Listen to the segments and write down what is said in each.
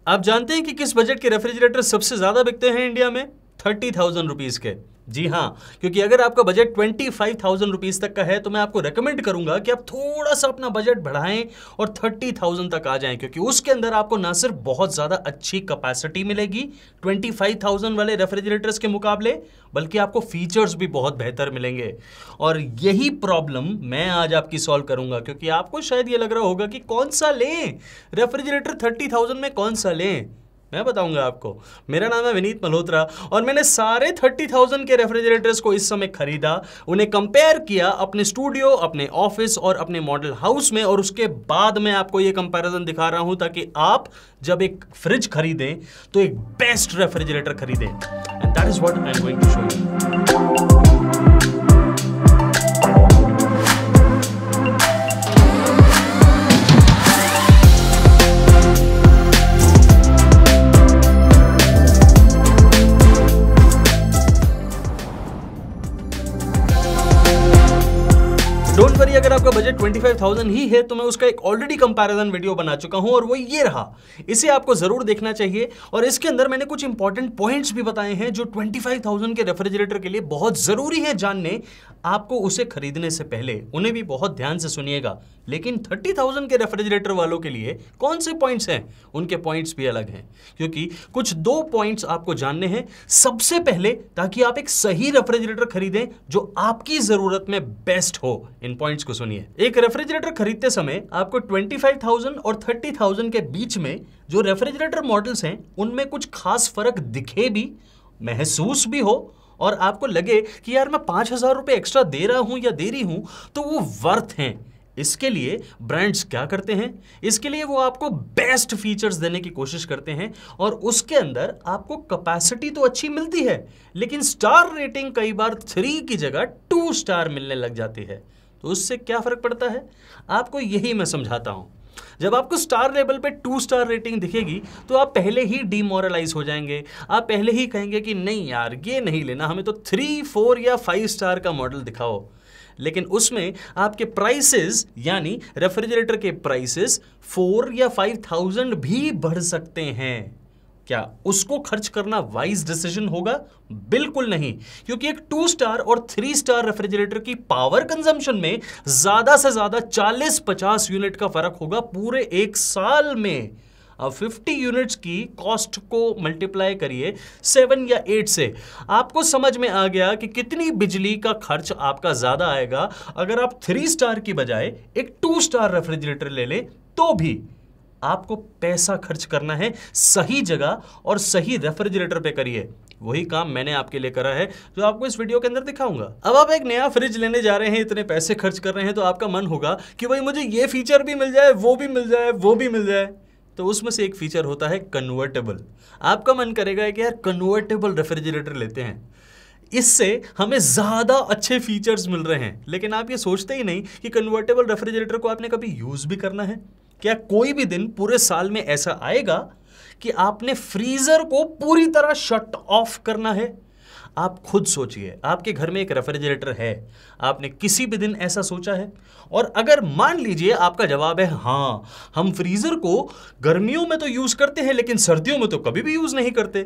आप जानते हैं कि किस बजट के रेफ्रिजरेटर सबसे ज्यादा बिकते हैं इंडिया में? 30,000 रुपीज के। जी हाँ, क्योंकि अगर आपका बजट 25,000 रुपीज तक का है तो मैं आपको रेकमेंड करूंगा कि आप थोड़ा सा अपना बजट बढ़ाएं और 30,000 तक आ जाएं, क्योंकि उसके अंदर आपको ना सिर्फ बहुत ज्यादा अच्छी कैपेसिटी मिलेगी 25,000 वाले रेफ्रिजरेटर्स के मुकाबले, बल्कि आपको फीचर्स भी बहुत बेहतर मिलेंगे। और यही प्रॉब्लम मैं आज आपकी सॉल्व करूंगा, क्योंकि आपको शायद ये लग रहा होगा कि कौन सा लें, रेफ्रिजरेटर 30,000 में कौन सा लें। मैं बताऊंगा आपको। मेरा नाम है विनीत मल्होत्रा और मैंने सारे 30,000 के रेफ्रिजरेटर्स को इस समय खरीदा, उन्हें कंपेयर किया अपने स्टूडियो, अपने ऑफिस और अपने मॉडल हाउस में, और उसके बाद मैं आपको यह कंपैरिजन दिखा रहा हूं ताकि आप जब एक फ्रिज खरीदें तो एक बेस्ट रेफ्रिजरेटर खरीदें। And that is what I am going to show you. Don't worry, अगर आपका बजट 25,000 ही है तो मैं उसका एक ऑलरेडी कंपैरिजन वीडियो बना चुका हूं और वो ये रहा। इसे आपको जरूर देखना चाहिए और इसके अंदर मैंने कुछ इंपॉर्टेंट पॉइंट्स भी बताए हैं जो 25,000 के रेफ्रिजरेटर के लिए बहुत जरूरी है जानने। आपको उसे खरीदने से पहले उन्हें भी बहुत ध्यान से सुनिएगा। लेकिन 30,000 के रेफ्रिजरेटर वालों के लिए कौन से पॉइंट्स हैं, उनके पॉइंट्स भी अलग हैं, क्योंकि कुछ दो पॉइंट्स आपको जानने हैं सबसे पहले, ताकि आप एक सही रेफ्रिजरेटर खरीदें जो आपकी जरूरत में बेस्ट हो। इन पॉइंट्स को सुनिए। एक रेफ्रिजरेटर खरीदते समय आपको 25,000 और 30,000 के बीच में जो रेफ्रिजरेटर मॉडल्स हैं उनमें कुछ खास फर्क दिखे भी, महसूस भी हो और आपको लगे कि यार मैं 5,000 रुपए एक्स्ट्रा दे रहा हूं या दे रही हूं तो वो वर्थ हैं। इसके लिए ब्रांड्स क्या करते हैं? इसके लिए वो आपको बेस्ट फीचर्स देने की कोशिश करते हैं और उसके अंदर आपको कैपेसिटी तो अच्छी मिलती है, लेकिन स्टार रेटिंग कई बार 3 की जगह 2 स्टार मिलने लग जाती है। तो उससे क्या फर्क पड़ता है आपको, यही मैं समझाता हूं। जब आपको स्टार लेवल पे 2 स्टार रेटिंग दिखेगी तो आप पहले ही डिमोरलाइज हो जाएंगे। आप पहले ही कहेंगे कि नहीं यार ये नहीं लेना, हमें तो 3, 4 या 5 स्टार का मॉडल दिखाओ। लेकिन उसमें आपके प्राइसेस, यानी रेफ्रिजरेटर के प्राइसेस 4 या 5,000 भी बढ़ सकते हैं। क्या उसको खर्च करना वाइज डिसीजन होगा? बिल्कुल नहीं, क्योंकि एक 2 स्टार और 3 स्टार रेफ्रिजरेटर की पावर कंजम्पशन में ज्यादा से ज्यादा 40-50 यूनिट का फर्क होगा पूरे एक साल में। अब 50 यूनिट्स की कॉस्ट को मल्टीप्लाई करिए 7 या 8 से, आपको समझ में आ गया कि कितनी बिजली का खर्च आपका ज्यादा आएगा अगर आप 3 स्टार की बजाय एक 2 स्टार रेफ्रिजरेटर ले लें। तो भी आपको पैसा खर्च करना है सही जगह और सही रेफ्रिजरेटर पे करिए। वही काम मैंने आपके लिए करा है जो आपको इस वीडियो के अंदर दिखाऊंगा। अब आप एक नया फ्रिज लेने जा रहे हैं, इतने पैसे खर्च कर रहे हैं, तो आपका मन होगा कि भाई मुझे ये फीचर भी मिल जाए, वो भी मिल जाए, वो भी मिल जाए। तो उसमें से एक फीचर होता है कन्वर्टेबल। आपका मन करेगा कि यार कन्वर्टेबल रेफ्रिजरेटर लेते हैं, इससे हमें ज्यादा अच्छे फीचर्स मिल रहे हैं। लेकिन आप ये सोचते ही नहीं कि कन्वर्टेबल रेफ्रिजरेटर को आपने कभी यूज भी करना है। क्या कोई भी दिन पूरे साल में ऐसा आएगा कि आपने फ्रीजर को पूरी तरह शट ऑफ करना है? आप खुद सोचिए, आपके घर में एक रेफ्रिजरेटर है, आपने किसी भी दिन ऐसा सोचा है? और अगर मान लीजिए आपका जवाब है हाँ, हम फ्रीजर को गर्मियों में तो यूज करते हैं लेकिन सर्दियों में तो कभी भी यूज नहीं करते,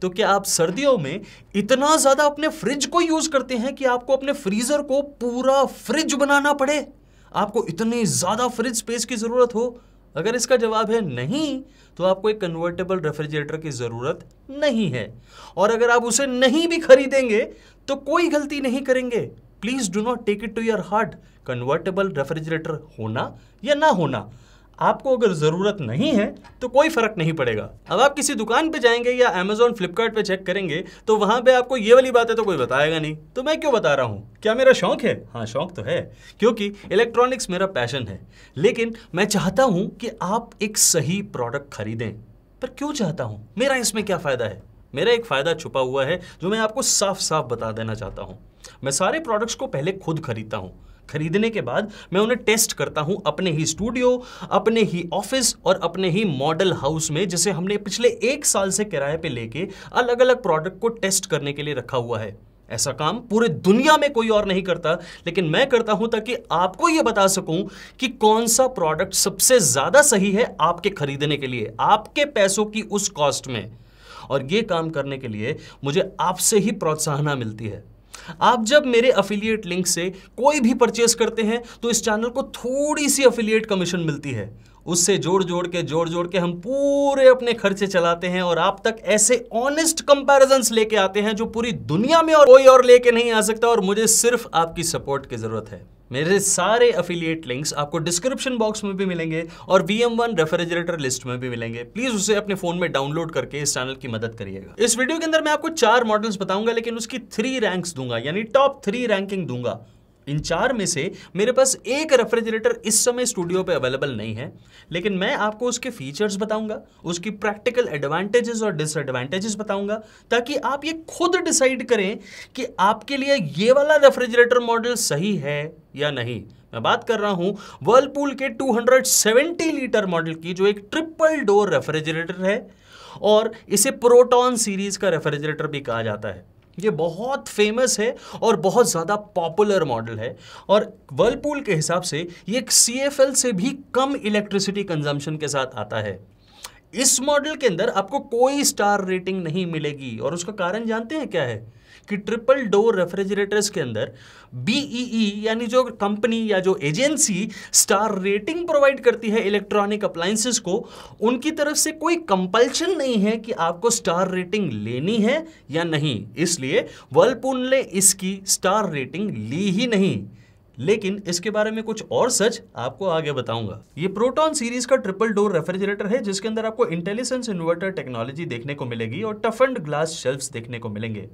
तो क्या आप सर्दियों में इतना ज्यादा अपने फ्रिज को यूज करते हैं कि आपको अपने फ्रीजर को पूरा फ्रिज बनाना पड़े, आपको इतनी ज्यादा फ्रिज स्पेस की जरूरत हो? अगर इसका जवाब है नहीं, तो आपको एक कन्वर्टेबल रेफ्रिजरेटर की जरूरत नहीं है। और अगर आप उसे नहीं भी खरीदेंगे तो कोई गलती नहीं करेंगे। Please do not take it to your heart. Convertible refrigerator होना या ना होना, आपको अगर जरूरत नहीं है तो कोई फर्क नहीं पड़ेगा। अब आप किसी दुकान पे जाएंगे या Amazon, फ्लिपकार्ट पे चेक करेंगे तो वहां पे आपको ये वाली बातें तो कोई बताएगा नहीं। तो मैं क्यों बता रहा हूं? क्या मेरा शौक है? हाँ, शौक तो है, क्योंकि इलेक्ट्रॉनिक्स मेरा पैशन है। लेकिन मैं चाहता हूं कि आप एक सही प्रोडक्ट खरीदें। पर क्यों चाहता हूं? मेरा इसमें क्या फायदा है? मेरा एक फायदा छुपा हुआ है जो मैं आपको साफ साफ बता देना चाहता हूं। मैं सारे प्रोडक्ट्स को पहले खुद खरीदता हूं। खरीदने के बाद मैं उन्हें टेस्ट करता हूं अपने ही स्टूडियो, अपने ही ऑफिस और अपने ही मॉडल हाउस में, जिसे हमने पिछले 1 साल से किराए पे लेके अलग अलग प्रोडक्ट को टेस्ट करने के लिए रखा हुआ है। ऐसा काम पूरे दुनिया में कोई और नहीं करता, लेकिन मैं करता हूं ताकि आपको यह बता सकूं कि कौन सा प्रोडक्ट सबसे ज्यादा सही है आपके खरीदने के लिए, आपके पैसों की उस कॉस्ट में। और यह काम करने के लिए मुझे आपसे ही प्रोत्साहन मिलती है। आप जब मेरे अफिलिएट लिंक से कोई भी परचेस करते हैं तो इस चैनल को थोड़ी सी अफिलिएट कमीशन मिलती है। उससे जोड़ जोड़ के हम पूरे अपने खर्चे चलाते हैं और आप तक ऐसे ऑनेस्ट कंपैरिजंस लेके आते हैं जो पूरी दुनिया में और कोई और लेके नहीं आ सकता। और मुझे सिर्फ आपकी सपोर्ट की जरूरत है। मेरे सारे अफिलिएट लिंक्स आपको डिस्क्रिप्शन बॉक्स में भी मिलेंगे और VM1 रेफ्रिजरेटर लिस्ट में भी मिलेंगे। प्लीज उसे अपने फोन में डाउनलोड करके इस चैनल की मदद करिएगा। इस वीडियो के अंदर मैं आपको 4 मॉडल्स बताऊंगा, लेकिन उसकी 3 रैंक्स दूंगा, यानी टॉप 3 रैंकिंग दूंगा। इन 4 में से मेरे पास एक रेफ्रिजरेटर इस समय स्टूडियो पे अवेलेबल नहीं है, लेकिन मैं आपको उसके फीचर्स बताऊंगा, उसकी प्रैक्टिकल एडवांटेजेस और डिसएडवांटेजेस बताऊंगा, ताकि आप ये खुद डिसाइड करें कि आपके लिए ये वाला रेफ्रिजरेटर मॉडल सही है या नहीं। मैं बात कर रहा हूं वर्लपूल के 270 लीटर मॉडल की, जो एक ट्रिपल डोर रेफ्रिजरेटर है और इसे प्रोटॉन सीरीज का रेफ्रिजरेटर भी कहा जाता है। ये बहुत फेमस है और बहुत ज़्यादा पॉपुलर मॉडल है और वर्लपूल के हिसाब से ये एक CFL से भी कम इलेक्ट्रिसिटी कंजम्पशन के साथ आता है। इस मॉडल के अंदर आपको कोई स्टार रेटिंग नहीं मिलेगी और उसका कारण जानते हैं क्या है? कि ट्रिपल डोर रेफ्रिजरेटर्स के अंदर BEE यानी जो कंपनी या जो एजेंसी स्टार रेटिंग प्रोवाइड करती है इलेक्ट्रॉनिक अप्लायंसेस को, उनकी तरफ से कोई कंपल्शन नहीं है कि आपको स्टार रेटिंग लेनी है या नहीं। इसलिए वर्लपूल ने इसकी स्टार रेटिंग ली ही नहीं। लेकिन इसके बारे में कुछ और सच आपको आगे बताऊंगा। ये प्रोटॉन सीरीज का ट्रिपल डोर रेफ्रिजरेटर है, जिसके अंदर आपको इंटेलिसेंस इन्वर्टर टेक्नोलॉजी देखने को मिलेगी और टफन्ड ग्लास शेल्फ्स देखने को मिलेंगे।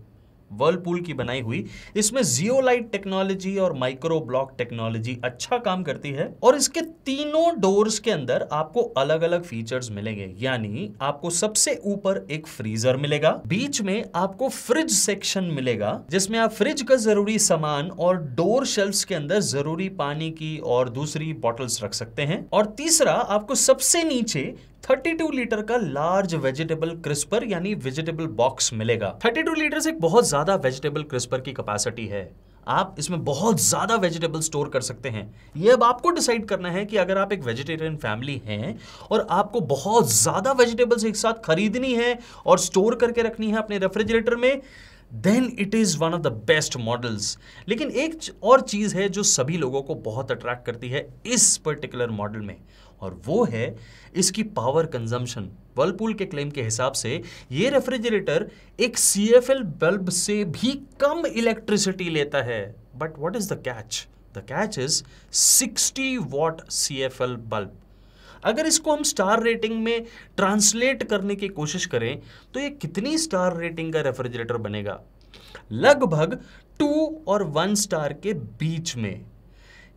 वर्लपूल की बनाई हुई इसमें जियोलाइट टेक्नोलॉजी और माइक्रो ब्लॉक टेक्नोलॉजी अच्छा काम करती है और इसके तीनों डोर्स के अंदर आपको अलग अलग फीचर्स मिलेंगे। यानी आपको सबसे ऊपर एक फ्रीजर मिलेगा, बीच में आपको फ्रिज सेक्शन मिलेगा जिसमें आप फ्रिज का जरूरी सामान और डोर शेल्फ्स के अंदर जरूरी पानी की और दूसरी बॉटल्स रख सकते हैं, और तीसरा आपको सबसे नीचे 32 लीटर का लार्ज वेजिटेबल क्रिस्पर यानी वेजिटेबल बॉक्स मिलेगा। 32 लीटर से एक बहुत ज्यादा वेजिटेबल क्रिस्पर की कैपेसिटी है। आप इसमें बहुत ज्यादा वेजिटेबल स्टोर कर सकते हैं। ये अब आपको डिसाइड करना है कि अगर आप एक वेजिटेरियन फैमिली हैं और आपको बहुत ज्यादा वेजिटेबल्स एक साथ खरीदनी है और स्टोर करके रखनी है अपने रेफ्रिजरेटर में, then it is one of the best models. लेकिन एक और चीज है जो सभी लोगों को बहुत अट्रैक्ट करती है इस पर्टिकुलर मॉडल में, और वो है इसकी पावर कंजम्पशन। वर्लपूल के क्लेम के हिसाब से ये रेफ्रिजरेटर एक CFL बल्ब से भी कम इलेक्ट्रिसिटी लेता है। But what is the catch? The catch is 60 what CFL bulb. अगर इसको हम स्टार रेटिंग में ट्रांसलेट करने की कोशिश करें तो ये कितनी स्टार रेटिंग का रेफ्रिजरेटर बनेगा? लगभग 2 और 1 स्टार के बीच में।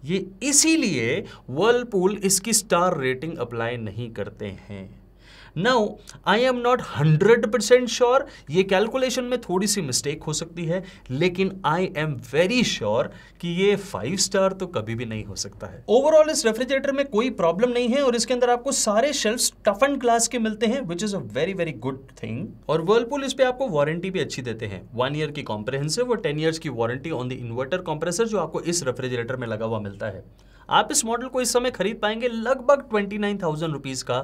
ये इसीलिए वर्लपूल इसकी स्टार रेटिंग अप्लाई नहीं करते हैं। Now I am not 100% sure, ये कैलकुलेशन में थोड़ी सी मिस्टेक हो सकती है, लेकिन आई एम वेरी श्योर कि ये 5 स्टार तो कभी भी नहीं हो सकता है। ओवरऑल इस रेफ्रिजरेटर में कोई प्रॉब्लम नहीं है और इसके अंदर आपको सारे शेल्फ्स टफन्ड ग्लास के मिलते हैं, which is a very very good thing. और वर्लपूल इस पे आपको वारंटी भी अच्छी देते हैं, 1 ईयर की कॉम्प्रिहेंसिव और 10 ईयर्स की warranty on the inverter compressor जो आपको इस रेफ्रिजरेटर में लगा हुआ मिलता है। आप इस मॉडल को इस समय खरीद पाएंगे लगभग 29,000 रुपीज का,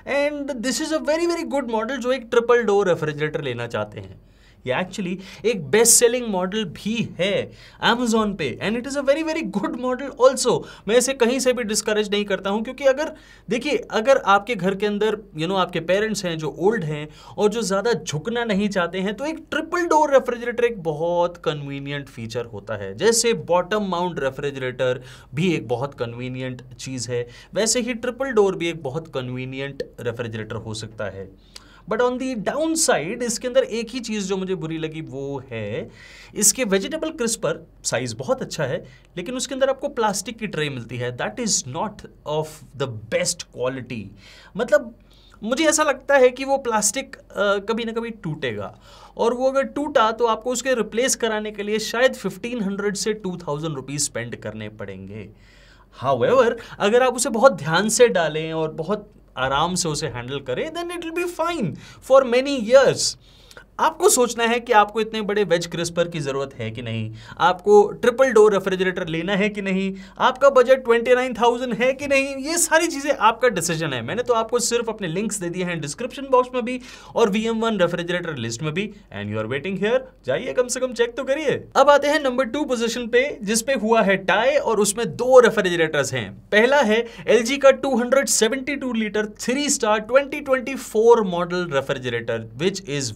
and this is a very very good model जो एक ट्रिपल डोर रेफ्रिजरेटर लेना चाहते हैं। ये एक्चुअली एक बेस्ट सेलिंग मॉडल भी है Amazon पे, and it is a very very good model also. मैं इसे कहीं से भी डिस्करेज नहीं करता हूं, क्योंकि अगर आपके घर के अंदर आपके पेरेंट्स हैं जो ओल्ड हैं और जो ज्यादा झुकना नहीं चाहते हैं, तो एक ट्रिपल डोर रेफ्रिजरेटर एक बहुत कन्वीनियंट फीचर होता है। जैसे बॉटम माउंट रेफ्रिजरेटर भी एक बहुत कन्वीनियंट चीज है, वैसे ही ट्रिपल डोर भी एक बहुत कन्वीनियंट रेफ्रिजरेटर हो सकता है। But on the down side इसके अंदर एक ही चीज जो मुझे बुरी लगी वो है इसके वेजिटेबल क्रिस्पर साइज बहुत अच्छा है, लेकिन उसके अंदर आपको प्लास्टिक की ट्रे मिलती है। That is not of the best quality. मतलब मुझे ऐसा लगता है कि वो प्लास्टिक कभी ना कभी टूटेगा, और वो अगर टूटा तो आपको उसके रिप्लेस कराने के लिए शायद 1500 से 2000 रुपीज स्पेंड करने पड़ेंगे। हाउएवर अगर आप उसे बहुत ध्यान से डालें और बहुत आराम से उसे हैंडल करें, then it will be fine for many years. आपको सोचना है कि आपको इतने बड़े वेज क्रिस्पर की जरूरत है कि नहीं, आपको ट्रिपल डोर रेफ्रिजरेटर लेना है कि नहीं, आपका बजट 29,000 है कि नहीं, ये सारी चीजें आपका डिसीजन है। मैंने तो आपको सिर्फ अपने लिंक्स दे दिए हैं डिस्क्रिप्शन बॉक्स में भी और VM1 रेफ्रिजरेटर लिस्ट में भी, and you are waiting here. जाइए कम से कम चेक तो करिए। अब आते हैं नंबर 2 पोजीशन पे, जिसपे हुआ है टाई और उसमें 2 रेफ्रिजरेटर्स हैं। पहला है LG का 272 litre 3 star 2024 model refrigerator which is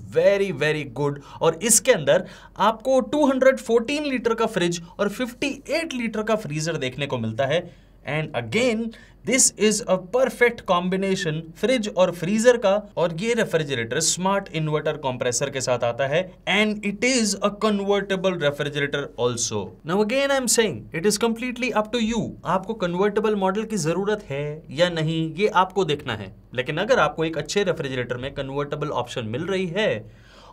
very good, और इसके अंदर आपको 214 लीटर का फ्रिज और 58 लीटर का फ्रीजर देखने को मिलता है। And again this is a perfect combination fridge और फ्रीजर का, और ये रेफ्रिजरेटर स्मार्ट इन्वर्टर कंप्रेसर के साथ आता है, and it is a convertible refrigerator also. Now again I am saying it is completely up to you, आपको convertible model की जरूरत है या नहीं ये आपको देखना है। लेकिन अगर आपको एक अच्छे रेफ्रिजरेटर में कन्वर्टेबल ऑप्शन मिल रही है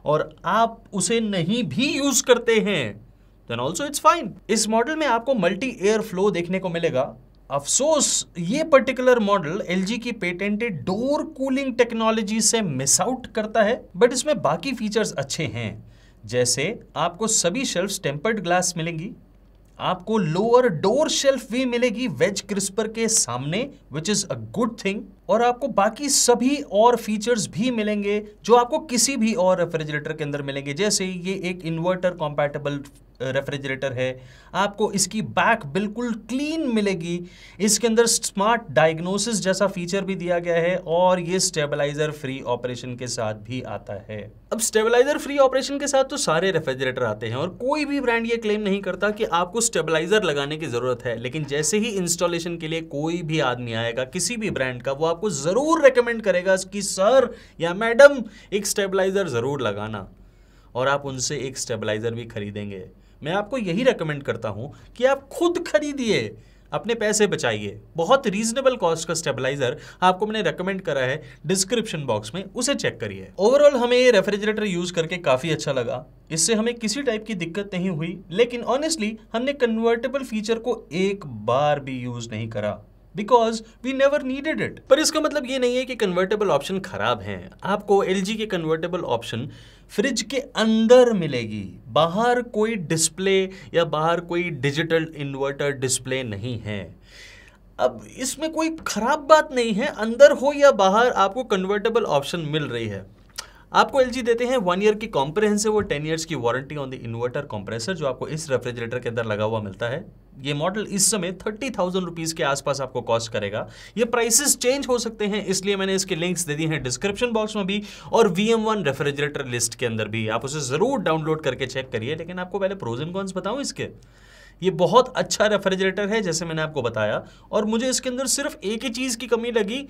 और आप उसे नहीं भी यूज करते हैं, देन ऑल्सो इट्स फाइन। इस मॉडल में आपको मल्टी एयर फ्लो देखने को मिलेगा। अफसोस ये पर्टिकुलर मॉडल LG की पेटेंटेड डोर कूलिंग टेक्नोलॉजी से मिस आउट करता है, बट इसमें बाकी फीचर्स अच्छे हैं। जैसे आपको सभी शेल्फ्स टेम्पर्ड ग्लास मिलेंगी, आपको लोअर डोर शेल्फ भी मिलेगी वेज क्रिस्पर के सामने which is a good thing, और आपको बाकी सभी और फीचर्स भी मिलेंगे जो आपको किसी भी और रेफ्रिजरेटर के अंदर मिलेंगे। जैसे ये एक इन्वर्टर कॉम्पैटिबल रेफ्रिजरेटर है, आपको इसकी बैक बिल्कुल क्लीन मिलेगी, इसके अंदर स्मार्ट डायग्नोसिस जैसा फीचर भी दिया गया है, और ये स्टेबलाइजर फ्री ऑपरेशन के साथ भी आता है। अब स्टेबलाइजर फ्री ऑपरेशन के साथ तो सारे रेफ्रिजरेटर आते हैं और कोई भी ब्रांड ये क्लेम नहीं करता कि आपको स्टेबलाइजर लगाने की जरूरत है, लेकिन जैसे ही इंस्टॉलेशन के लिए कोई भी आदमी आएगा किसी भी ब्रांड का, वो आपको जरूर रेकमेंड करेगा कि सर या मैडम एक स्टेबलाइजर जरूर लगाना, और आप उनसे एक स्टेबलाइजर भी खरीदेंगे। मैं आपको यही रेकमेंड करता हूं कि आप खुद खरीदिए, अपने पैसे बचाइए। बहुत रीजनेबल कॉस्ट का स्टेबलाइजर आपको मैंने रेकमेंड करा है डिस्क्रिप्शन बॉक्स में, उसे चेक करिए। ओवरऑल हमें ये रेफ्रिजरेटर यूज करके काफी अच्छा लगा, इससे हमें किसी टाइप की दिक्कत नहीं हुई, लेकिन ऑनेस्टली हमने कन्वर्टेबल फीचर को एक बार भी यूज नहीं करा because we never needed it. पर इसका मतलब ये नहीं है कि कन्वर्टेबल ऑप्शन खराब हैं। आपको LG के कन्वर्टेबल ऑप्शन फ्रिज के अंदर मिलेगी, बाहर कोई डिस्प्ले या बाहर कोई डिजिटल इन्वर्टर डिस्प्ले नहीं है। अब इसमें कोई खराब बात नहीं है, अंदर हो या बाहर आपको कन्वर्टेबल ऑप्शन मिल रही है। आपको LG देते हैं 1 ईयर की कॉम्प्रिहेंसिव और 10 ईयर्स की warranty on the inverter compressor, जो आपको इस रेफ्रिजरेटर के अंदर लगा हुआ मिलता है। ये मॉडल इस समय 30,000 रुपीज के आसपास आपको कॉस्ट करेगा। ये प्राइसेस चेंज हो सकते हैं, इसलिए मैंने इसके लिंक्स दे दिए हैं डिस्क्रिप्शन बॉक्स में भी और VM1 रेफ्रिजरेटर लिस्ट के अंदर भी। आप उसे जरूर डाउनलोड करके चेक करिए। लेकिन आपको पहले प्रोज एंड कॉन्स बताऊं इसके। ये बहुत अच्छा रेफ्रिजरेटर है जैसे मैंने आपको बताया, और मुझे इसके अंदर सिर्फ एक ही चीज की कमी लगी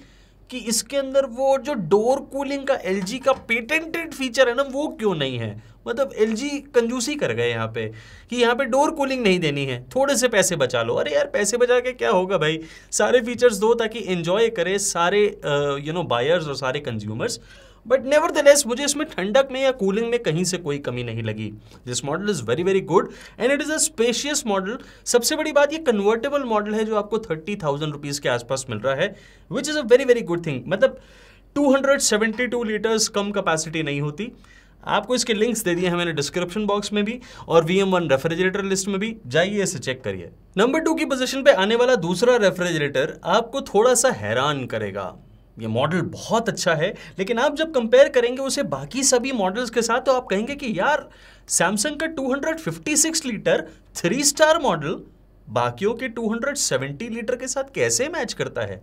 कि इसके अंदर वो जो डोर कूलिंग का LG का पेटेंटेड फीचर है ना, वो क्यों नहीं है। मतलब LG कंजूसी कर गए यहाँ पे कि यहाँ पे डोर कूलिंग नहीं देनी है, थोड़े से पैसे बचा लो। अरे यार पैसे बचा के क्या होगा भाई, सारे फीचर्स दो ताकि एंजॉय करे सारे बायर्स और सारे कंज्यूमर्स। बट नेवरदलेस मुझे इसमें ठंडक में या कूलिंग में कहीं से कोई कमी नहीं लगी। This model is very good and it is a spacious model. सबसे बड़ी बात ये कन्वर्टेबल मॉडल है जो आपको 30,000 रुपीज के आसपास मिल रहा है, which is a very good thing. मतलब 272 लीटर्स कम कैपेसिटी नहीं होती। आपको इसके लिंक्स दे दिए हैं मैंने डिस्क्रिप्शन बॉक्स में भी और VM1 रेफ्रिजरेटर लिस्ट में भी, जाइए इसे चेक करिए। नंबर 2 की पोजीशन पे आने वाला दूसरा रेफ्रिजरेटर आपको थोड़ा सा हैरान करेगा। ये मॉडल बहुत अच्छा है, लेकिन आप जब कंपेयर करेंगे उसे बाकी सभी मॉडल्स के साथ तो आप कहेंगे कि यार सैमसंग का 256 लीटर 3 स्टार मॉडल बाकियों के 270 लीटर के साथ कैसे मैच करता है।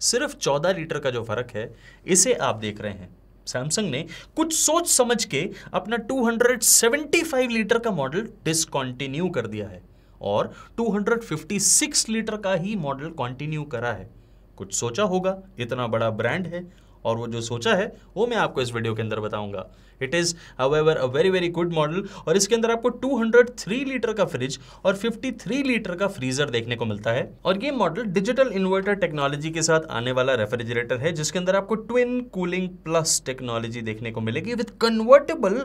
सिर्फ 14 लीटर का जो फर्क है इसे आप देख रहे हैं। सैमसंग ने कुछ सोच समझ के अपना 275 लीटर का मॉडल डिसकंटिन्यू कर दिया है और 256 लीटर का ही मॉडल कंटिन्यू करा है। कुछ सोचा होगा, इतना बड़ा ब्रांड है, और वो जो सोचा है वो मैं आपको इस वीडियो के अंदर बताऊंगा। It is however a very good model और इसके अंदर आपको 203 लीटर का फ्रिज और 53 लीटर का फ्रीजर देखने को मिलता है। और ये मॉडल डिजिटल इन्वर्टर टेक्नोलॉजी के साथ आने वाला रेफ्रिजरेटर है जिसके अंदर आपको ट्विन कूलिंग प्लस टेक्नोलॉजी देखने को मिलेगी with convertible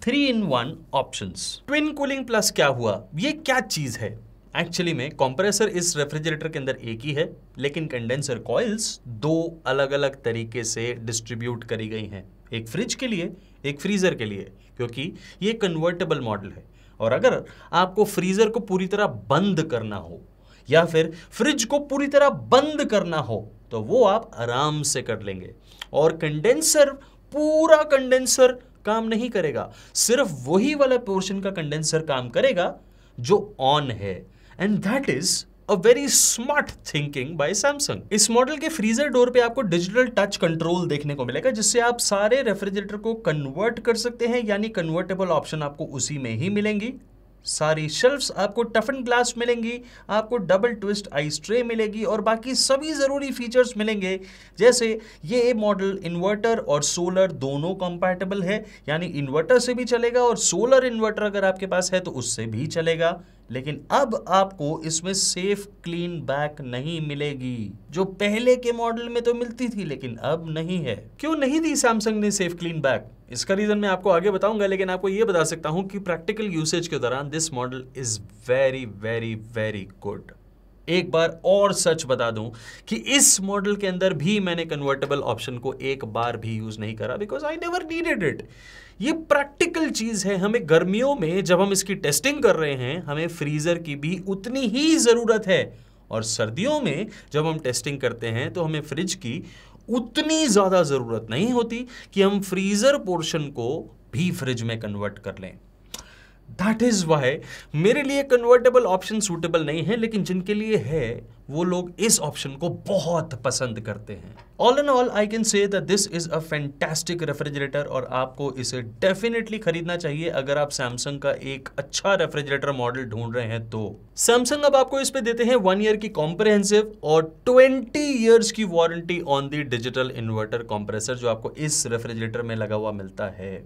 3-in-1 options. Twin cooling plus क्या हुआ, ये क्या चीज है? एक्चुअली में कंप्रेसर इस रेफ्रिजरेटर के अंदर एक ही है, लेकिन कंडेंसर कॉइल्स दो अलग अलग तरीके से डिस्ट्रीब्यूट करी गई हैं, एक फ्रिज के लिए, एक फ्रीजर के लिए, क्योंकि ये कन्वर्टेबल मॉडल है। और अगर आपको फ्रीजर को पूरी तरह बंद करना हो या फिर फ्रिज को पूरी तरह बंद करना हो तो वो आप आराम से कर लेंगे। और कंडेंसर, पूरा कंडेंसर काम नहीं करेगा, सिर्फ वही वाला पोर्शन का कंडेंसर काम करेगा जो ऑन है। And that is a very smart thinking by Samsung. इस मॉडल के फ्रीजर डोर पे आपको डिजिटल टच कंट्रोल देखने को मिलेगा, जिससे आप सारे रेफ्रिजरेटर को कन्वर्ट कर सकते हैं, यानी कन्वर्टेबल ऑप्शन आपको उसी में ही मिलेंगी। सारी शेल्फ्स आपको टफन ग्लास मिलेंगी, आपको डबल ट्विस्ट आइस ट्रे मिलेगी और बाकी सभी जरूरी फीचर्स मिलेंगे। जैसे ये मॉडल इन्वर्टर और सोलर दोनों कंपैटिबल है, यानी इन्वर्टर से भी चलेगा और सोलर इन्वर्टर अगर आपके पास है तो उससे भी चलेगा। लेकिन अब आपको इसमें सेफ क्लीन बैक नहीं मिलेगी, जो पहले के मॉडल में तो मिलती थी लेकिन अब नहीं है। क्यों नहीं दी सैमसंग ने सेफ क्लीन बैक? इसका रीजन मैं आपको आगे बताऊंगा, लेकिन आपको यह बता सकता हूं कि प्रैक्टिकल यूसेज के दौरान this model is very very very good. एक बार और सच बता दूं कि इस मॉडल के अंदर भी मैंने कन्वर्टेबल ऑप्शन को एक बार भी यूज नहीं करा, because I never needed it. ये प्रैक्टिकल चीज है, हमें गर्मियों में जब हम इसकी टेस्टिंग कर रहे हैं हमें फ्रीजर की भी उतनी ही जरूरत है, और सर्दियों में जब हम टेस्टिंग करते हैं तो हमें फ्रिज की उतनी ज्यादा जरूरत नहीं होती कि हम फ्रीजर पोर्शन को भी फ्रिज में कन्वर्ट कर लें। दैट इज वाई मेरे लिए कन्वर्टेबल ऑप्शन सूटेबल नहीं है, लेकिन जिनके लिए है वो लोग इस ऑप्शन को बहुत पसंद करते हैं। All in all I can say that this is a fantastic refrigerator और आपको इसे डेफिनेटली खरीदना चाहिए अगर आप सैमसंग का एक अच्छा रेफ्रिजरेटर मॉडल ढूंढ रहे हैं तो। सैमसंग अब आपको इस पे देते हैं 1 ईयर की कॉम्प्रिहेंसिव और 20 ईयर्स की warranty on the digital inverter compressor, जो आपको इस रेफ्रिजरेटर में लगा हुआ मिलता है।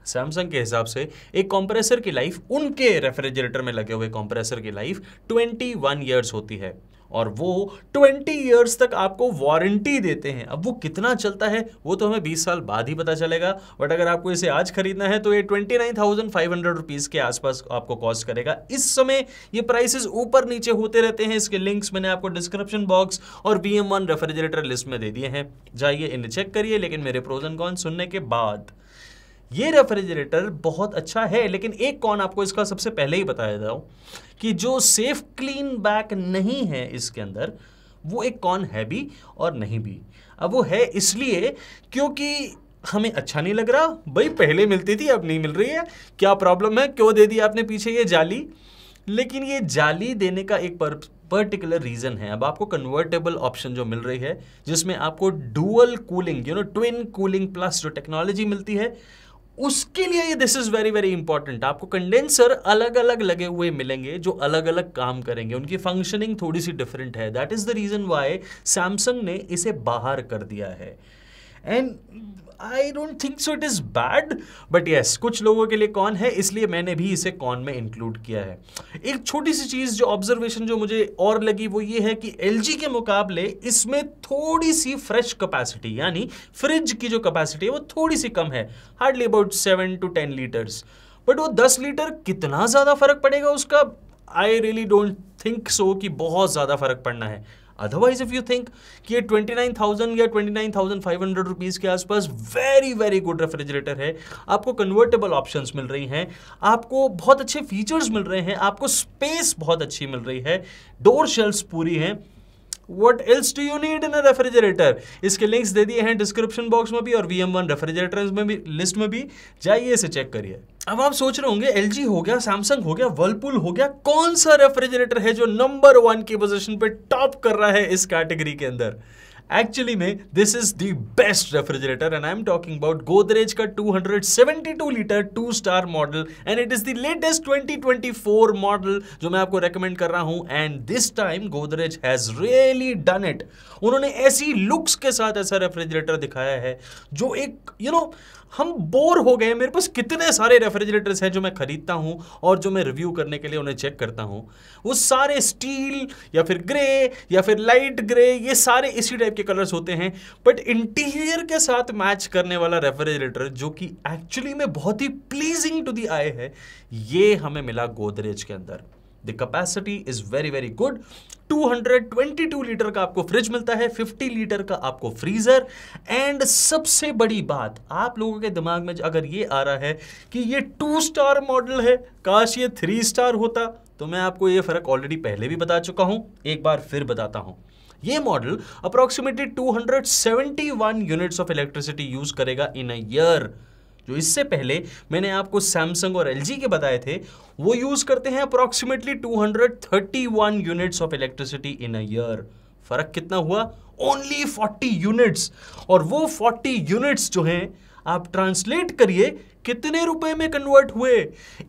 सैमसंग के हिसाब से एक कंप्रेसर की लाइफ, उनके रेफ्रिजरेटर में लगे हुए कंप्रेसर की लाइफ 21 ईयर्स होती है और वो 20 ईयर्स तक आपको वारंटी देते हैं। अब वो कितना चलता है वो तो हमें 20 साल बाद ही पता चलेगा, बट अगर आपको इसे आज खरीदना है तो ये 29,500 रुपीज के आसपास आपको कॉस्ट करेगा। इस समय ये प्राइसेस ऊपर नीचे होते रहते हैं, इसके लिंक्स मैंने आपको डिस्क्रिप्शन बॉक्स और VM1 रेफ्रिजरेटर लिस्ट में दे दिए हैं, जाइए इन्हें चेक करिए। लेकिन मेरे प्रोज एंड कॉन्स सुनने के बाद ये रेफ्रिजरेटर बहुत अच्छा है, लेकिन एक कॉन आपको इसका सबसे पहले ही बताया था कि जो सेफ क्लीन बैक नहीं है इसके अंदर, वो एक कॉन है भी और नहीं भी। अब वो है इसलिए क्योंकि हमें अच्छा नहीं लग रहा, भाई पहले मिलती थी अब नहीं मिल रही है, क्या प्रॉब्लम है, क्यों दे दी आपने पीछे ये जाली? लेकिन ये जाली देने का एक पर्टिकुलर रीजन है। अब आपको कन्वर्टेबल ऑप्शन जो मिल रही है, जिसमें आपको dual cooling, twin cooling plus जो टेक्नोलॉजी मिलती है, उसके लिए ये this is very very important. आपको कंडेंसर अलग अलग लगे हुए मिलेंगे जो अलग अलग काम करेंगे, उनकी फंक्शनिंग थोड़ी सी डिफरेंट है। That is the reason why Samsung ने इसे बाहर कर दिया है। And I don't think so it is bad, but yes कुछ लोगों के लिए कॉन है, इसलिए मैंने भी इसे कॉन में इंक्लूड किया है। एक छोटी सी चीज जो ऑब्जर्वेशन जो मुझे और लगी वो ये है कि LG के मुकाबले इसमें थोड़ी सी फ्रेश कैपेसिटी, यानी फ्रिज की जो कैपेसिटी है वो थोड़ी सी कम है, hardly about 7 to 10 litres. But वो 10 लीटर कितना ज्यादा फर्क पड़ेगा उसका, आई रियली डोंट थिंक सो कि बहुत ज्यादा फर्क पड़ना है। अदरवाइज इफ यू थिंक कि ये 29,000 या 29,500 रुपीज के आसपास वेरी वेरी गुड रेफ्रिजरेटर है, आपको कन्वर्टेबल ऑप्शंस मिल रही हैं, आपको बहुत अच्छे फीचर्स मिल रहे हैं, आपको स्पेस बहुत अच्छी मिल रही है, डोर शेल्फ्स पूरी हैं, What else do you need in a refrigerator? इसके लिंक्स दे दिए हैं डिस्क्रिप्शन बॉक्स में भी और VM1 रेफ्रिजरेटर्स में भी, लिस्ट में भी, जाइए इसे चेक करिए। अब आप सोच रहे होंगे LG हो गया, सैमसंग हो गया, वर्लपूल हो गया, कौन सा रेफ्रिजरेटर है जो नंबर 1 की पोजीशन पे टॉप कर रहा है इस कैटेगरी के अंदर? एक्चुअली में this is the best refrigerator and I am talking about Godrej का 272 litre 2 star model and it is the latest 2024 model जो मैं आपको रेकमेंड कर रहा हूं। And this time Godrej has really done it. उन्होंने ऐसी लुक्स के साथ ऐसा रेफ्रिजरेटर दिखाया है जो एक हम बोर हो गए। मेरे पास कितने सारे रेफ्रिजरेटर्स हैं जो मैं खरीदता हूं और जो मैं रिव्यू करने के लिए उन्हें चेक करता हूं, वो सारे स्टील या फिर ग्रे या फिर लाइट ग्रे, ये सारे इसी टाइप के कलर्स होते हैं। बट इंटीरियर के साथ मैच करने वाला रेफ्रिजरेटर जो कि एक्चुअली में बहुत ही प्लीजिंग टू द आई है, ये हमें मिला गोदरेज के अंदर। The capacity is very very good. 222 litre का आपको फ्रिज मिलता है, 50 लीटर का आपको फ्रीजर। एंड सबसे बड़ी बात, आप लोगों के दिमाग में अगर ये आ रहा है कि ये 2 स्टार मॉडल है, काश ये 3 स्टार होता, तो मैं आपको ये फर्क ऑलरेडी पहले भी बता चुका हूं, एक बार फिर बताता हूं। ये model approximately 271 units of electricity use करेगा इन अ ईयर। जो इससे पहले मैंने आपको सैमसंग और एलजी के बताए थे, वो यूज करते हैं approximately 231 units of electricity in a year. फर्क कितना हुआ? Only 40 units. और वो 40 यूनिट्स जो हैं, आप ट्रांसलेट करिए कितने रुपए में कन्वर्ट हुए।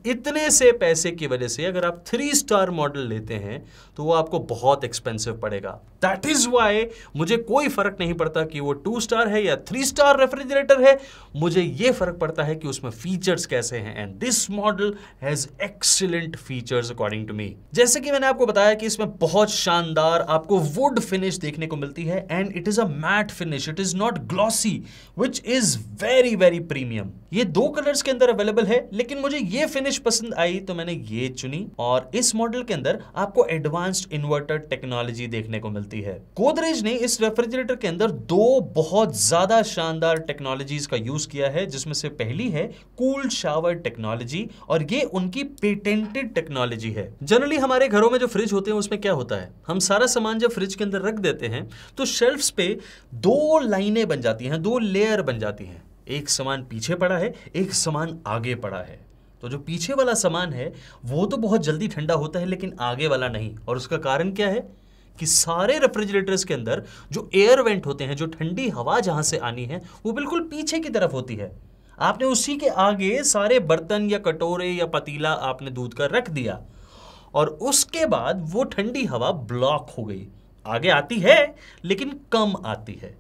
इतने से पैसे की वजह से अगर आप 3 स्टार मॉडल लेते हैं तो वो आपको बहुत एक्सपेंसिव पड़ेगा। दैट इज वाई मुझे कोई फर्क नहीं पड़ता कि वो 2 स्टार है या 3 स्टार रेफ्रिजरेटर है, मुझे ये फर्क पड़ता है कि उसमें फीचर्स कैसे हैं। And this model has excellent features according to me. जैसे कि मैंने आपको बताया कि इसमें बहुत शानदार आपको वुड फिनिश देखने को मिलती है, and it is a matte finish, it is not glossy, which is very very premium. ये 2 कलर्स के अंदर अवेलेबल है, लेकिन मुझे ये फिनिश पसंद आई तो मैंने ये चुनी। और इस मॉडल के अंदर आपको एडवांस्ड इन्वर्टर टेक्नोलॉजी देखने को मिलती है। गोदरेज ने इस रेफ्रिजरेटर के अंदर 2 बहुत ज्यादा शानदार टेक्नोलॉजीज का यूज किया है, जिसमें से पहली है कूल शावर टेक्नोलॉजी, और ये उनकी पेटेंटेड टेक्नोलॉजी है। जनरली हमारे घरों में जो फ्रिज होते हैं उसमें क्या होता है, हम सारा सामान जब फ्रिज के अंदर रख देते हैं तो शेल्फ्स पे 2 लाइनें बन जाती हैं, 2 लेयर बन जाती हैं। एक सामान पीछे पड़ा है, एक सामान आगे पड़ा है। तो जो पीछे वाला सामान है वो तो बहुत जल्दी ठंडा होता है, लेकिन आगे वाला नहीं। और उसका कारण क्या है कि सारे रेफ्रिजरेटर्स के अंदर जो एयर वेंट होते हैं, जो ठंडी हवा जहां से आनी है, वो बिल्कुल पीछे की तरफ होती है। आपने उसी के आगे सारे बर्तन या कटोरे या पतीला आपने दूध का रख दिया, और उसके बाद वो ठंडी हवा ब्लॉक हो गई। आगे आती है लेकिन कम आती है।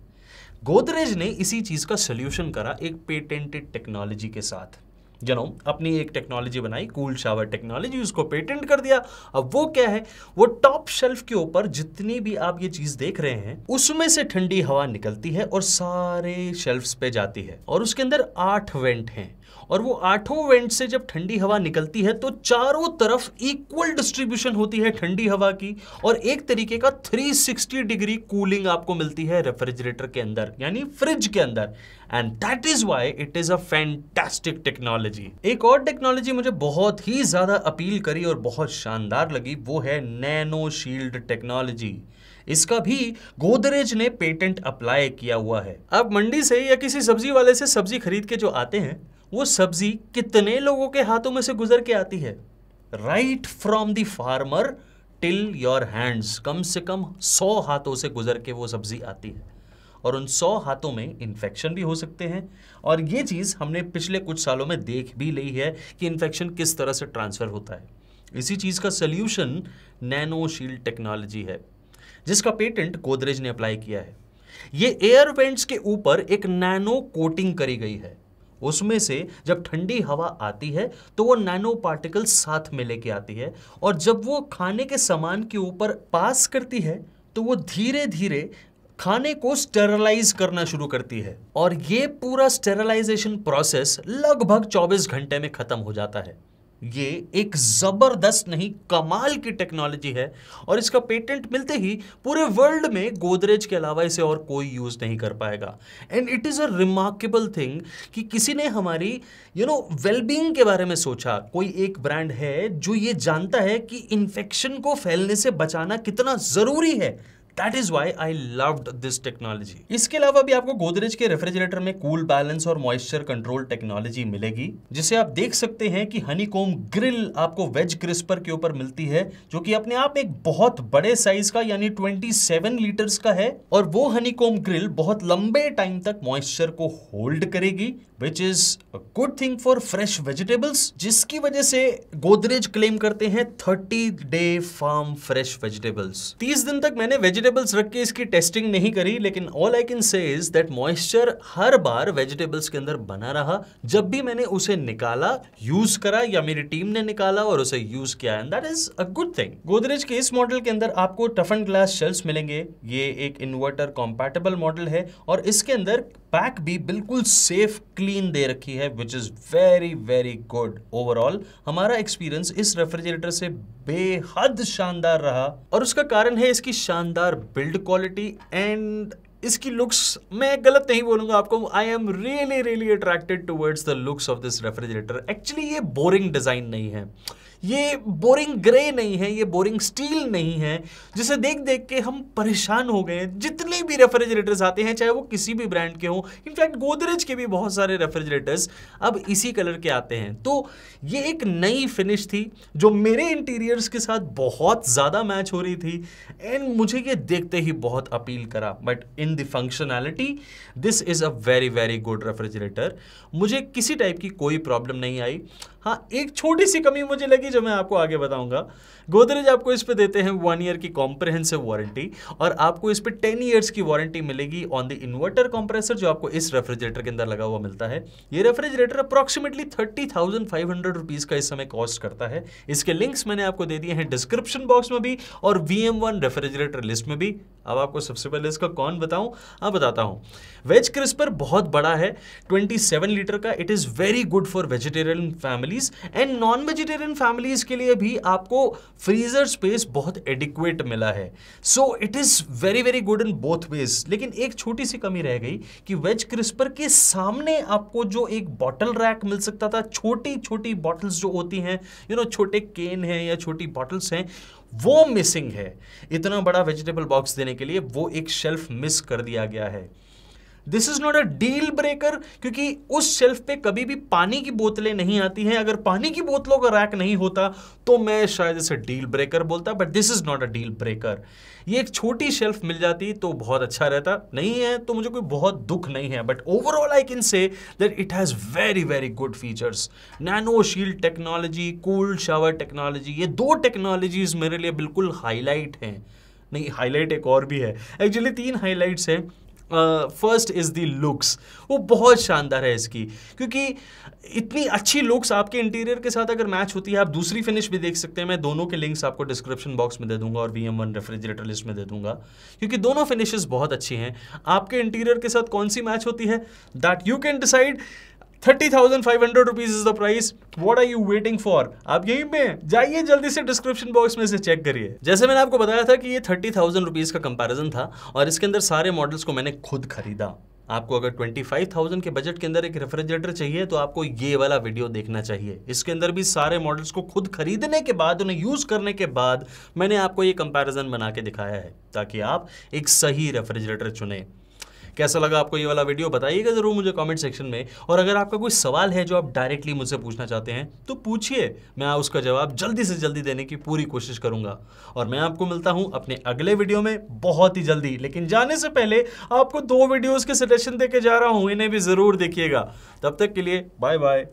गोदरेज ने इसी चीज का सॉल्यूशन करा एक पेटेंटेड टेक्नोलॉजी के साथ। अपनी एक टेक्नोलॉजी बनाई, कूल शावर टेक्नोलॉजी, उसको पेटेंट कर दिया। अब वो क्या है, वो टॉप शेल्फ के ऊपर जितनी भी आप ये चीज देख रहे हैं उसमें से ठंडी हवा निकलती है और सारे शेल्फ्स पे जाती है। और उसके अंदर 8 वेंट हैं, और वो 8 वेंट से जब ठंडी हवा निकलती है तो चारों तरफ इक्वल डिस्ट्रीब्यूशन होती है ठंडी हवा की, और एक तरीके का 360 डिग्री कूलिंग आपको मिलती है रेफ्रिजरेटर के अंदर, यानी फ्रिज के अंदर। And that is why it is a fantastic technology. एक और टेक्नोलॉजी मुझे बहुत ही ज्यादा अपील करी और बहुत शानदार लगी, वो है नैनो शील्ड टेक्नोलॉजी। इसका भी गोदरेज ने पेटेंट अप्लाई किया हुआ है। अब मंडी से या किसी सब्जी वाले से सब्जी खरीद के जो आते हैं, वो सब्जी कितने लोगों के हाथों में से गुजर के आती है? Right from the farmer till your hands. कम से कम 100 हाथों से गुजर के वो सब्जी आती है, और उन 100 हाथों में इन्फेक्शन भी हो सकते हैं। और ये चीज हमने पिछले कुछ सालों में देख भी ली है कि इन्फेक्शन किस तरह से ट्रांसफर होता है। इसी चीज का सोल्यूशन नैनो शील्ड टेक्नोलॉजी है, जिसका पेटेंट गोदरेज ने अप्लाई किया है। ये एयर वेंट्स के ऊपर एक नैनो कोटिंग करी गई है, उसमें से जब ठंडी हवा आती है तो वो नैनो पार्टिकल साथ में लेके आती है, और जब वो खाने के सामान के ऊपर पास करती है तो वो धीरे धीरे खाने को स्टेरलाइज करना शुरू करती है। और ये पूरा स्टेरलाइजेशन प्रोसेस लगभग 24 घंटे में खत्म हो जाता है। ये एक जबरदस्त नहीं, कमाल की टेक्नोलॉजी है, और इसका पेटेंट मिलते ही पूरे वर्ल्ड में गोदरेज के अलावा इसे और कोई यूज नहीं कर पाएगा। And it is a remarkable thing कि किसी ने हमारी वेलबींग के बारे में सोचा। कोई एक ब्रांड है जो ये जानता है कि इन्फेक्शन को फैलने से बचाना कितना जरूरी है। That is why I loved this technology. इसके अलावा भी आपको गोदरेज के रेफ्रिजरेटर में कूल बैलेंस और मॉइस्चर कंट्रोल टेक्नोलॉजी मिलेगी, जिसे आप देख सकते हैं कि हनीकॉम ग्रिल आपको वेज क्रिस्पर के ऊपर मिलती है, जो कि अपने आप एक बहुत बड़े साइज का यानी 27 लीटर्स का है। और वो हनीकॉम ग्रिल बहुत लंबे टाइम तक मॉइस्चर को होल्ड करेगी, which is a good thing for fresh vegetables, जिसकी वजह से गोदरेज क्लेम करते हैं 30 day farm fresh vegetables। 30 दिन तक मैंने वेजिटेबल्स रख के इसकी टेस्टिंग नहीं करी, लेकिन all I can say is that moisture her bar vegetables के अंदर बना रहा जब भी मैंने उसे निकाला, यूज करा, या मेरी टीम ने निकाला और उसे यूज किया, and that is a good thing. Godrej के इस मॉडल के अंदर आपको टफन ग्लास शेल्फ्स मिलेंगे। ये एक इन्वर्टर कॉम्पैटिबल मॉडल है, और इसके अंदर पैक भी बिल्कुल सेफ क्लीन दे रखी है, which is very very good. Overall हमारा एक्सपीरियंस इस रेफ्रिजरेटर से बेहद शानदार रहा, और उसका कारण है इसकी शानदार बिल्ड क्वालिटी एंड इसकी लुक्स। मैं गलत नहीं बोलूंगा आपको, I am really really attracted towards the looks of this refrigerator. Actually ये बोरिंग डिजाइन नहीं है, ये बोरिंग ग्रे नहीं है, ये बोरिंग स्टील नहीं है जिसे देख देख के हम परेशान हो गए। जितने भी रेफ्रिजरेटर्स आते हैं चाहे वो किसी भी ब्रांड के हो, इनफैक्ट गोदरेज के भी बहुत सारे रेफ्रिजरेटर्स अब इसी कलर के आते हैं। तो ये एक नई फिनिश थी जो मेरे इंटीरियर्स के साथ बहुत ज़्यादा मैच हो रही थी एंड मुझे ये देखते ही बहुत अपील करा। But in the functionality this is a very very good refrigerator. मुझे किसी टाइप की कोई प्रॉब्लम नहीं आई। हाँ, एक छोटी सी कमी मुझे लगी जो मैं आपको आगे बताऊंगा। गोदरेज आपको इस पे देते हैं 1 ईयर की कॉम्प्रिहेंसिव वारंटी, और आपको इस पे 10 ईयर्स की वारंटी मिलेगी ऑन द इन्वर्टर कंप्रेसर जो आपको इस रेफ्रिजरेटर के अंदर लगा हुआ मिलता है। ये रेफ्रिजरेटर अप्रॉक्सीमेटली 30,500 रुपीज का इस समय कॉस्ट करता है। इसके लिंक्स मैंने आपको दे दिए हैं डिस्क्रिप्शन बॉक्स में भी और VM1 रेफ्रिजरेटर लिस्ट में भी। अब आपको सबसे पहले इसका कौन बताऊं? अब बताता हूं। वेज क्रिस्पर बहुत बड़ा है, 27 लीटर का। It is very good for vegetarian families and non vegetarian families के लिए भी आपको फ्रीजर स्पेस बहुत एडिक्वेट मिला है। सो it is very very good in both ways. लेकिन एक छोटी सी कमी रह गई कि वेज क्रिस्पर के सामने आपको जो एक बॉटल रैक मिल सकता था, छोटी छोटी बॉटल्स जो होती हैं, छोटे केन हैं या छोटी बॉटल्स हैं, वो मिसिंग है। इतना बड़ा वेजिटेबल बॉक्स देने के लिए वो एक शेल्फ मिस कर दिया गया है। This is not a deal breaker, क्योंकि उस शेल्फ पे कभी भी पानी की बोतलें नहीं आती हैं। अगर पानी की बोतलों का रैक नहीं होता तो मैं शायद इसे डील ब्रेकर बोलता, but this is not a deal breaker. ये एक छोटी शेल्फ मिल जाती तो बहुत अच्छा रहता। नहीं है तो मुझे कोई बहुत दुख नहीं है, but overall I can say that it has very very good features. Nano shield technology, cooled shower technology, ये 2 टेक्नोलॉजीज मेरे लिए बिल्कुल हाईलाइट हैं। नहीं, हाईलाइट एक और भी है, एक्चुअली 3 हाईलाइट्स हैं। फर्स्ट इज द लुक्स, वो बहुत शानदार है इसकी, क्योंकि इतनी अच्छी लुक्स आपके इंटीरियर के साथ अगर मैच होती है। आप दूसरी फिनिश भी देख सकते हैं, मैं दोनों के लिंक्स आपको डिस्क्रिप्शन बॉक्स में दे दूंगा और VM1 रेफ्रिजरेटर लिस्ट में दे दूंगा, क्योंकि दोनों फिनिशेस बहुत अच्छी हैं। आपके इंटीरियर के साथ कौन सी मैच होती है, that you can decide. 30,500 rupees is the price. What are you waiting for? आप यहीं पे जाइए, जल्दी से डिस्क्रिप्शन बॉक्स में से चेक करिए। जैसे मैंने आपको बताया था कि ये 30,000 रुपीज का कंपैरिजन था और इसके अंदर सारे मॉडल्स को मैंने खुद खरीदा। आपको अगर 25,000 के बजट के अंदर एक रेफ्रिजरेटर चाहिए तो आपको ये वाला वीडियो देखना चाहिए। इसके अंदर भी सारे मॉडल्स को खुद खरीदने के बाद, उन्हें यूज करने के बाद मैंने आपको ये कंपैरिजन बना के दिखाया है ताकि आप एक सही रेफ्रिजरेटर चुने। कैसा लगा आपको ये वाला वीडियो, बताइएगा जरूर मुझे कमेंट सेक्शन में। और अगर आपका कोई सवाल है जो आप डायरेक्टली मुझसे पूछना चाहते हैं तो पूछिए, मैं उसका जवाब जल्दी से जल्दी देने की पूरी कोशिश करूंगा। और मैं आपको मिलता हूं अपने अगले वीडियो में बहुत ही जल्दी। लेकिन जाने से पहले आपको 2 वीडियोस के सजेशन देके जा रहा हूं, इन्हें भी जरूर देखिएगा। तब तक के लिए बाय बाय।